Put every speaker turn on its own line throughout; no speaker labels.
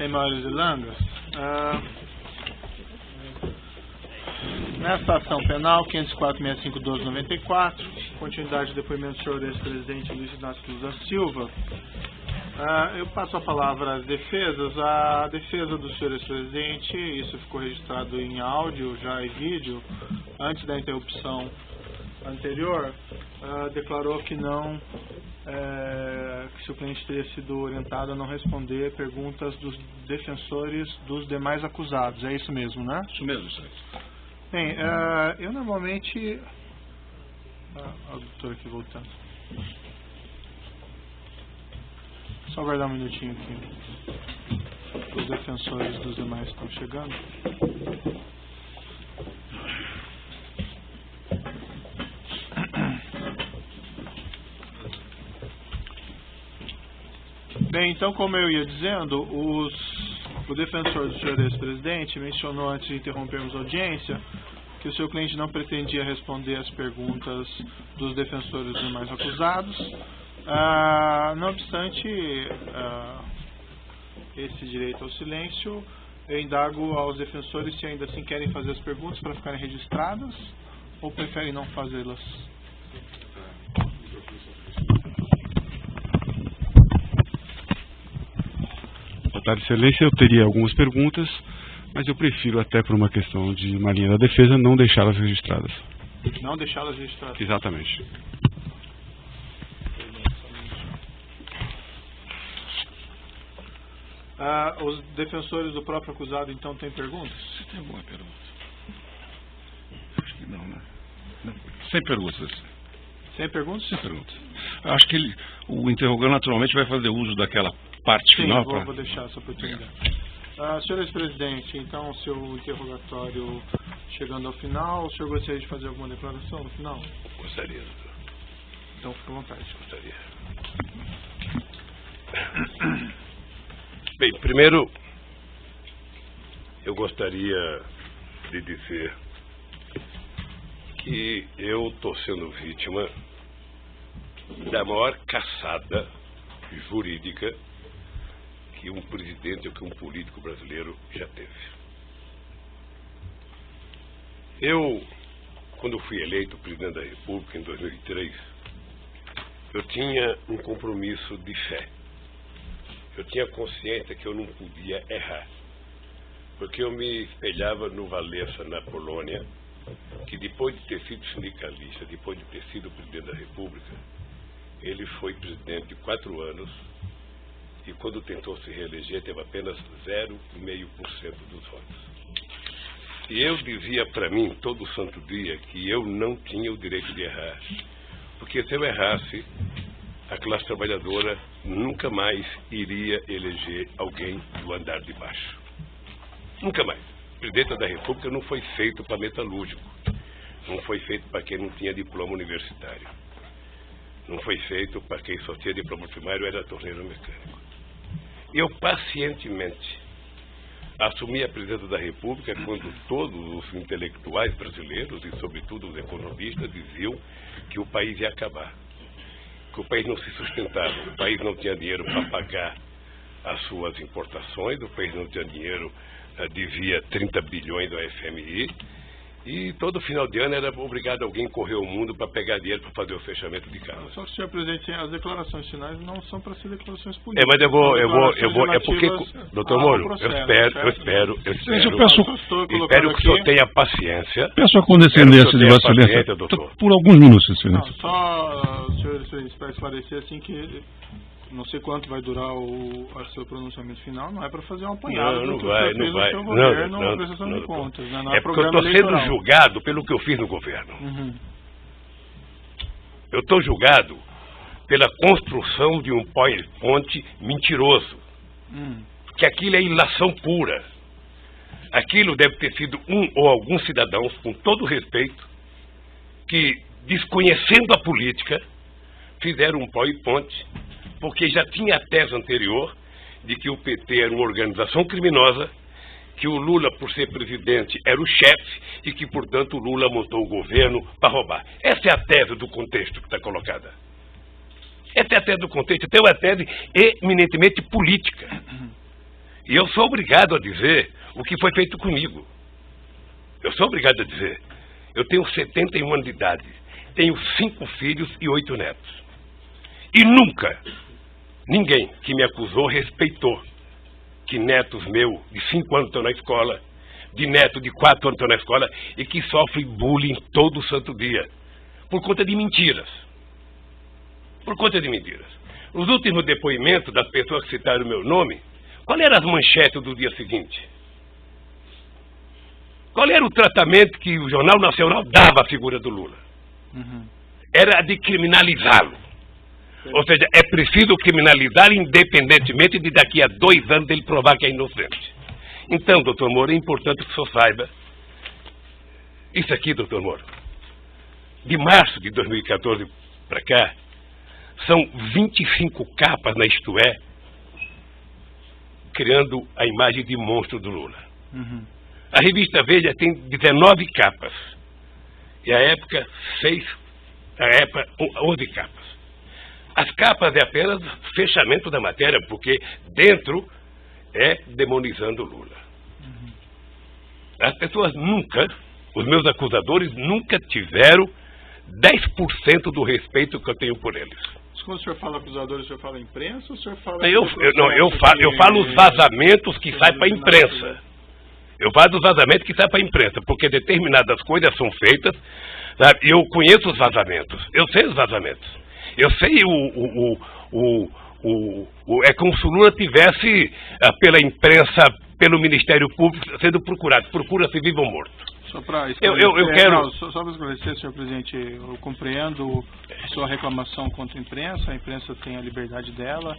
Sem maiores delongas, nesta ação penal 504.6512/94, continuidade do depoimento do senhor ex-presidente Luiz Inácio Cruz da Silva, eu passo a palavra às defesas. A defesa do senhor ex-presidente, isso ficou registrado em áudio já e vídeo, antes da interrupção anterior, declarou que não, que se o cliente teria sido orientado a não responder perguntas dos defensores dos demais acusados. É isso mesmo, né?
Isso mesmo, senhor.
Bem, eu normalmente... a doutora aqui voltando. Só aguardar um minutinho aqui. Os defensores dos demais estão chegando. Bem, então, como eu ia dizendo, o defensor do senhor ex-presidente mencionou, antes de interrompermos a audiência, que o seu cliente não pretendia responder às perguntas dos defensores dos demais acusados. Não obstante esse direito ao silêncio, eu indago aos defensores se ainda assim querem fazer as perguntas para ficarem registradas ou preferem não fazê-las.
Boa tarde, excelência. Eu teria algumas perguntas, mas eu prefiro, até por uma questão de uma linha da defesa, não deixá-las registradas.
Não deixá-las registradas?
Exatamente.
Os defensores do próprio acusado, então, têm perguntas?
Você tem alguma pergunta? Acho que não, né? Não. Sem perguntas.
Sem perguntas?
Sem perguntas. Acho que o interrogante naturalmente vai fazer uso daquela parte
Sim,
final.
Vou deixar essa oportunidade. Senhor ex-presidente, então, seu interrogatório chegando ao final, o senhor gostaria de fazer alguma declaração no final?
Gostaria, doutor.
Então, fique à vontade.
Gostaria. Bem, primeiro, eu gostaria de dizer que eu estou sendo vítima da maior caçada jurídica que um presidente ou que um político brasileiro já teve. Eu, quando fui eleito presidente da República em 2003, eu tinha um compromisso de fé. Eu tinha consciência que eu não podia errar, porque eu me espelhava no Walesa, na Polônia, que depois de ter sido sindicalista, depois de ter sido presidente da República, ele foi presidente de 4 anos e quando tentou se reeleger teve apenas 0,5% dos votos. E eu dizia para mim todo santo dia que eu não tinha o direito de errar, porque se eu errasse, a classe trabalhadora nunca mais iria eleger alguém do andar de baixo. Nunca mais. O presidente da República não foi feito para metalúrgico. Não foi feito para quem não tinha diploma universitário. Não foi feito para quem só tinha diploma primário, era torneiro mecânico. Eu pacientemente assumi a presidência da República quando todos os intelectuais brasileiros e sobretudo os economistas diziam que o país ia acabar, que o país não se sustentava, o país não tinha dinheiro para pagar as suas importações, o país não tinha dinheiro, devia 30 bilhões ao FMI, e todo final de ano era obrigado alguém correr o mundo para pegar dinheiro para fazer o fechamento de casa.
Só que, senhor presidente, as declarações finais não são para ser declarações políticas.
Mas é porque, doutor Moro, eu espero que o senhor tenha paciência.
Peço a condescendência de Vossa Excelência por alguns minutos, Excelência.
Só, senhor presidente, para esclarecer assim que não sei quanto vai durar o seu pronunciamento final, não é para fazer uma apanhada do que o senhor fez no seu governo na prestação de contas. Não é
porque eu estou sendo julgado pelo que eu fiz no governo. Eu estou julgado pela construção de um PowerPoint mentiroso. Que aquilo é ilação pura. Aquilo deve ter sido um ou alguns cidadãos, com todo respeito, que, desconhecendo a política, fizeram um PowerPoint, porque já tinha a tese anterior de que o PT era uma organização criminosa, que o Lula, por ser presidente, era o chefe e que, portanto, o Lula montou o governo para roubar. Essa é a tese do contexto que está colocada. Essa é a tese do contexto, então é uma tese eminentemente política. E eu sou obrigado a dizer o que foi feito comigo. Eu sou obrigado a dizer. Eu tenho 71 anos de idade. Tenho 5 filhos e 8 netos. E nunca ninguém que me acusou respeitou que netos meus de 5 anos estão na escola, de neto de 4 anos estão na escola e que sofrem bullying todo santo dia. Por conta de mentiras. Por conta de mentiras. Os últimos depoimentos das pessoas que citaram o meu nome, qual eram as manchetes do dia seguinte? Qual era o tratamento que o Jornal Nacional dava à figura do Lula? Era de criminalizá-lo. Ou seja, é preciso criminalizar independentemente de daqui a 2 anos ele provar que é inocente. Então, doutor Moro, é importante que o senhor saiba. Isso aqui, doutor Moro, de março de 2014 para cá, são 25 capas na Isto É, criando a imagem de monstro do Lula. A revista Veja tem 19 capas. E a época, 11 capas. As capas é apenas fechamento da matéria, porque dentro é demonizando o Lula. As pessoas nunca, os meus acusadores nunca tiveram 10% do respeito que eu tenho por eles.
Quando o senhor fala acusadores, o senhor fala imprensa ou o senhor fala...
Eu falo os vazamentos que saem para a imprensa. Eu falo dos vazamentos que saem para a imprensa, porque determinadas coisas são feitas, sabe? Eu conheço os vazamentos, eu sei os vazamentos. Eu sei é como se o Lula tivesse, pela imprensa, pelo Ministério Público, sendo procurado. Procura-se vivo ou morto.
Só para esclarecer, senhor presidente, eu compreendo a sua reclamação contra a imprensa tem a liberdade dela,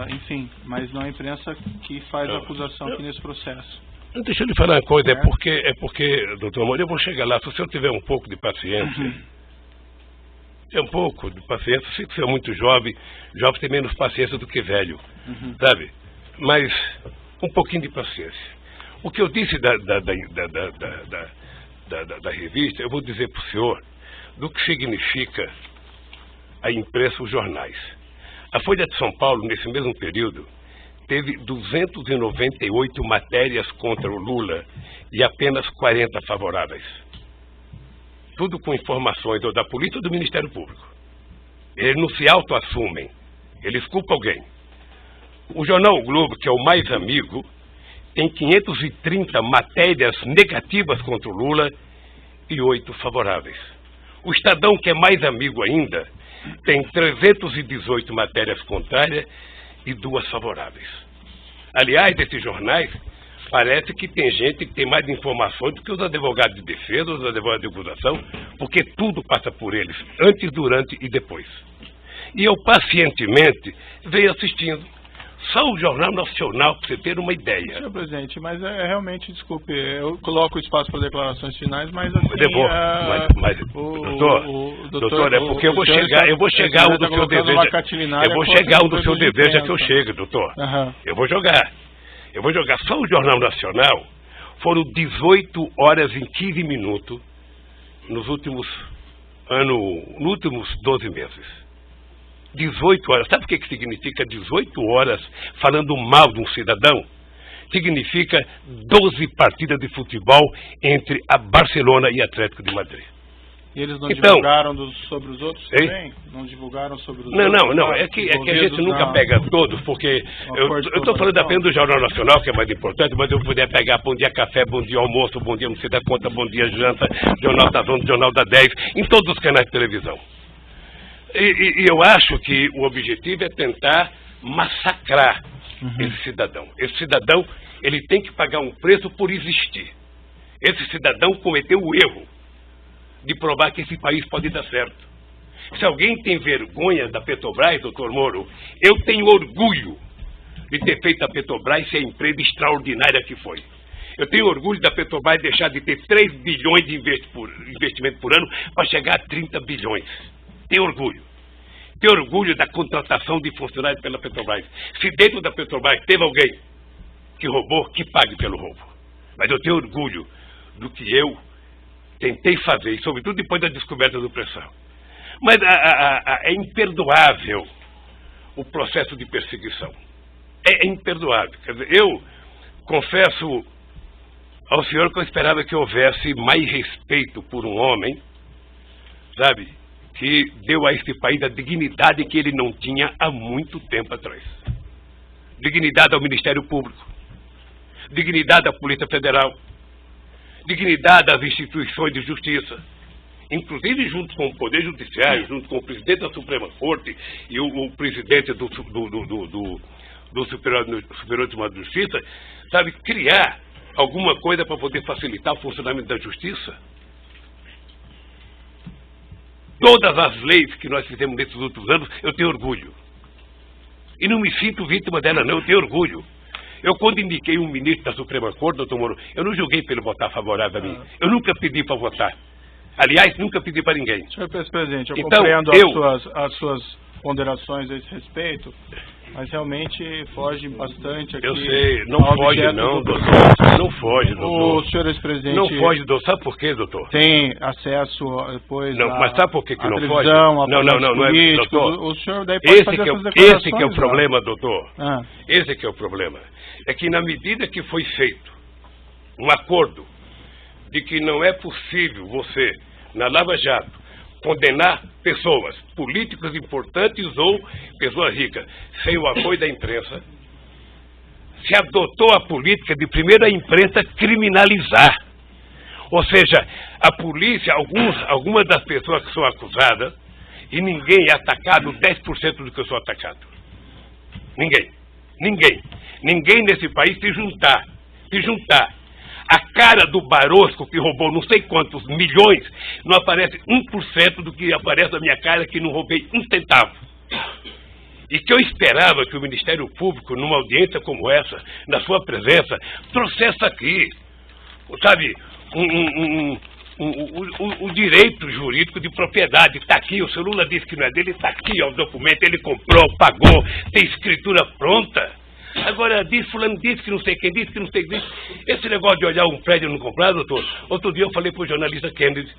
enfim, mas não é a imprensa que faz a acusação aqui nesse processo.
Deixa eu lhe falar uma coisa, é porque, doutor Moro, eu vou chegar lá, se o senhor tiver um pouco de paciência, sei que o senhor é muito jovem tem menos paciência do que velho, sabe? Mas um pouquinho de paciência. O que eu disse da revista, eu vou dizer para o senhor do que significa a imprensa, os jornais. A Folha de São Paulo, nesse mesmo período, teve 298 matérias contra o Lula e apenas 40 favoráveis. Tudo com informações ou da polícia ou do Ministério Público. Eles não se autoassumem, eles culpam alguém. O jornal O Globo, que é o mais amigo, tem 530 matérias negativas contra o Lula e 8 favoráveis. O Estadão, que é mais amigo ainda, tem 318 matérias contrárias e 2 favoráveis. Aliás, desses jornais, parece que tem gente que tem mais informações do que os advogados de defesa, os advogados de acusação, porque tudo passa por eles, antes, durante e depois. E eu pacientemente venho assistindo. Só o Jornal Nacional, para você ter uma ideia.
Senhor presidente, mas realmente, desculpe, eu coloco o espaço para declarações finais, mas assim...
doutor, é porque eu vou chegar onde o senhor deseja. Eu vou chegar onde o senhor deseja que eu chegue, doutor. Eu vou jogar. Só o Jornal Nacional foram 18 horas e 15 minutos nos últimos 12 meses. 18 horas. Sabe o que significa 18 horas falando mal de um cidadão? Significa 12 partidas de futebol entre a Barcelona e Atlético de Madrid.
E eles não divulgaram sobre os outros também? Não divulgaram sobre os outros?
Não. É que a gente nunca pega todos, porque eu estou falando apenas do Jornal Nacional, que é mais importante, mas eu puder pegar Bom Dia Café, Bom Dia Almoço, Bom Dia Não Sei da Conta, Bom Dia Janta, Jornal da Zona, Jornal da 10, em todos os canais de televisão. E eu acho que o objetivo é tentar massacrar esse cidadão. Esse cidadão, ele tem que pagar um preço por existir. Esse cidadão cometeu o erro de provar que esse país pode dar certo. Se alguém tem vergonha da Petrobras, doutor Moro, eu tenho orgulho de ter feito a Petrobras ser a empresa extraordinária que foi. Eu tenho orgulho da Petrobras deixar de ter 3 bilhões de investimento por ano para chegar a 30 bilhões. Tenho orgulho. Tenho orgulho da contratação de funcionários pela Petrobras. Se dentro da Petrobras teve alguém que roubou, que pague pelo roubo. Mas eu tenho orgulho do que eu tentei fazer, e sobretudo depois da descoberta do pré-sal. Mas é imperdoável o processo de perseguição. é imperdoável. Quer dizer, eu confesso ao senhor que eu esperava que houvesse mais respeito por um homem, sabe, que deu a este país a dignidade que ele não tinha há muito tempo atrás. Dignidade ao Ministério Público, dignidade à Polícia Federal, dignidade às instituições de justiça, inclusive junto com o Poder Judiciário, junto com o presidente da Suprema Corte e o presidente do Superior Tribunal de Justiça, sabe, criar alguma coisa para poder facilitar o funcionamento da justiça. Todas as leis que nós fizemos nesses últimos anos, eu tenho orgulho. E não me sinto vítima dela, não, eu tenho orgulho. Eu, quando indiquei um ministro da Suprema Corte, doutor Moro, eu não julguei para ele votar favorável a mim. Eu nunca pedi para votar. Aliás, nunca pedi para ninguém.
Senhor presidente, eu
então,
compreendo as suas ponderações a esse respeito, mas realmente foge bastante aqui.
Eu sei, não foge não, doutor. Não foge, doutor.
O senhor ex-presidente...
Não foge, doutor. Sabe por quê, doutor?
Tem acesso depois
não, mas sabe por que não foge?
Não,
é, doutor.
O senhor daí pode fazer essas declarações.
Esse que é o problema, doutor. Esse que é o problema. É que na medida que foi feito um acordo de que não é possível você, na Lava Jato, condenar pessoas, políticos importantes ou pessoas ricas, sem o apoio da imprensa, se adotou a política de primeiro a imprensa criminalizar. Ou seja, a polícia, algumas das pessoas que são acusadas, e ninguém é atacado 10% do que eu sou atacado. Ninguém. Ninguém nesse país se juntar a cara do Barosco, que roubou não sei quantos milhões, não aparece 1% do que aparece na minha cara, que não roubei um centavo. E que eu esperava que o Ministério Público, numa audiência como essa, na sua presença, trouxesse aqui, sabe, o direito jurídico de propriedade. Está aqui, o seu Lula disse que não é dele, está aqui, ó, o documento, ele comprou, pagou, tem escritura pronta. Agora, fulano disse que não sei quem disse, que não sei quem disse. Esse negócio de olhar um prédio e não comprar, doutor, outro dia eu falei para o jornalista Kennedy,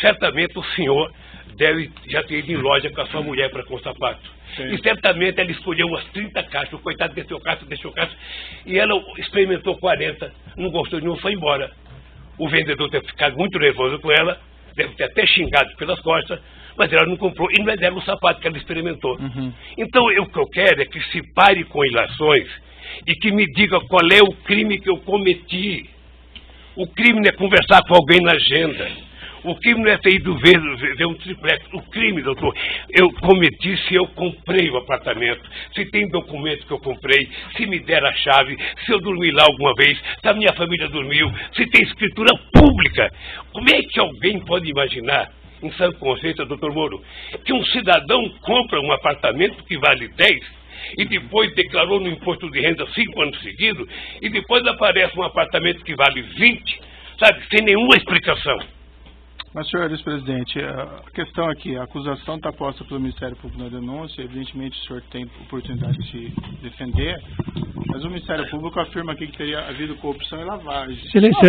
certamente o senhor deve já ter ido em loja com a sua mulher para com sapato. Sim. E certamente ela escolheu umas 30 caixas, o coitado deixou caixa, e ela experimentou 40, não gostou de nenhum, foi embora. O vendedor deve ter ficado muito nervoso com ela, deve ter até xingado pelas costas, mas ela não comprou e não é dela o sapato que ela experimentou. Então, o que eu quero é que se pare com ilações e que me diga qual é o crime que eu cometi. O crime não é conversar com alguém na agenda. O crime não é ter ido ver um triplex. O crime, doutor, eu cometi se eu comprei o apartamento, se tem documento que eu comprei, se me deram a chave, se eu dormi lá alguma vez, se a minha família dormiu, se tem escritura pública. Como é que alguém pode imaginar, em sã consciência, doutor Moro, que um cidadão compra um apartamento que vale 10 e depois declarou no imposto de renda 5 anos seguidos e depois aparece um apartamento que vale 20, sabe, sem nenhuma explicação?
Mas, senhor ex-presidente, a questão aqui, a acusação está posta pelo Ministério Público na denúncia, evidentemente o senhor tem oportunidade de se defender, mas o Ministério Público afirma aqui que teria havido corrupção e lavagem.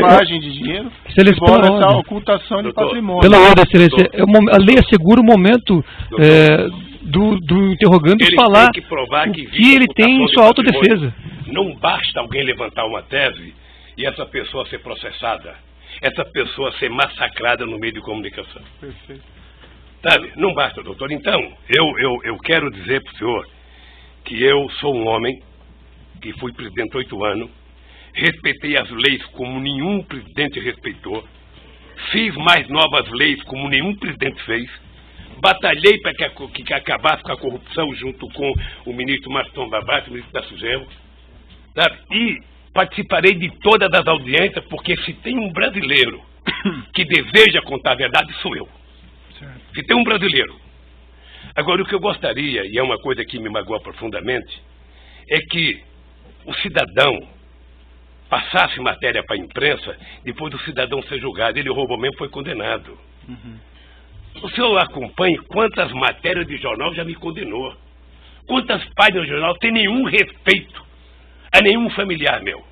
Lavagem de dinheiro, embora essa ocultação de patrimônio.
Pela ordem, excelência, a lei assegura o momento do interrogando falar
tem que provar
o que ele tem em sua autodefesa.
Não basta alguém levantar uma tese e essa pessoa ser processada. Essa pessoa ser massacrada no meio de comunicação.
Perfeito.
Sabe? Não basta, doutor. Então, eu quero dizer para o senhor que eu sou um homem que fui presidente 8 anos, respeitei as leis como nenhum presidente respeitou, fiz mais novas leis como nenhum presidente fez, batalhei para que acabasse com a corrupção junto com o ministro Maston Babate, o ministro da Sugel, sabe? E participarei de todas as audiências, porque se tem um brasileiro que deseja contar a verdade, sou eu. Certo. Se tem um brasileiro. Agora, o que eu gostaria, e é uma coisa que me magoa profundamente, é que o cidadão passasse matéria para a imprensa, depois do cidadão ser julgado. Ele roubou mesmo, foi condenado. O senhor acompanha quantas matérias de jornal já me condenou. Quantas páginas de jornal tem nenhum respeito a nenhum familiar meu.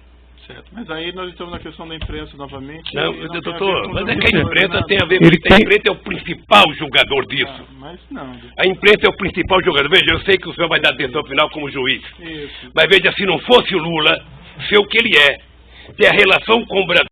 Certo. Mas aí nós estamos na questão da imprensa novamente.
Não,
e não
doutor, mas é que a
julgador,
imprensa
nada.
tem a ver com isso. A imprensa é o principal julgador disso.
Mas não.
A imprensa é o principal jogador. Veja, eu sei que o senhor vai dar atenção final como juiz.
Isso.
Mas veja, se não fosse o Lula, ser o que ele é, ter a relação com o Brasil.